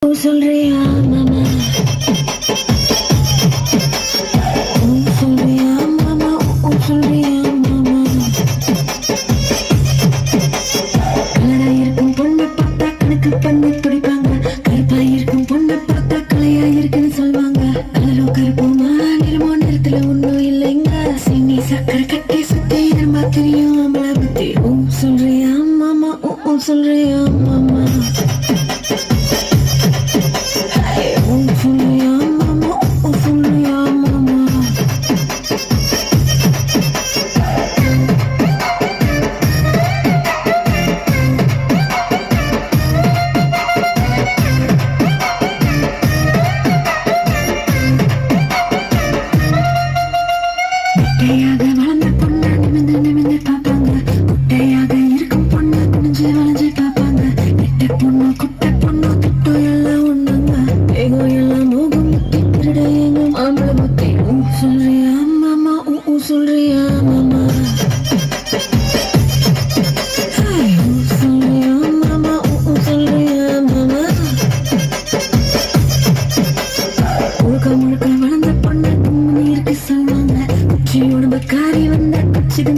சொல்றியா மாமா சொல்றியா மாமா சொல்றியா மாமா கலரா இருக்கும் பொண்ணை பார்த்தா கணக்கு பண்ணி துடிப்பாங்க கருப்பா இருக்கும் பொண்ணை பார்த்தா கலையா இருக்குன்னு சொல்லுவாங்க கலரோ கருப்புமா நிறமோ நிறத்துல ஒண்ணும் இல்லைங்க சீனி சக்கரை கட்டி சுத்தி இருமா தெரியும் அமலா பத்தி சொல்றியா மாமா சொல்றியா மாமா குட்டையாக வளர்ந்த பொண்ணு நிமிந்து பார்ப்பாங்க குட்டையாக இருக்கும் பொண்ணு குனிஞ்சு வளைஞ்சு பார்ப்பாங்க நெட்ட பொண்ணு குட்டை பொண்ணு துட்டோ எல்லாம் ஒண்ணுங்க ஏகோ எல்லாம் மோகம் முத்தி திருட எங்கும் ஆம்பளை முத்தி சொல்றியா மாமா சொல்றியா மாமா சொல்றியா மாமா சொல்றியா மாமா முழுக்க முழுக்க வளர்ந்த பொண்ணு கும்மி இருக்கு சொல்லுவாங்க உடம்பு காரி வந்த குச்சிது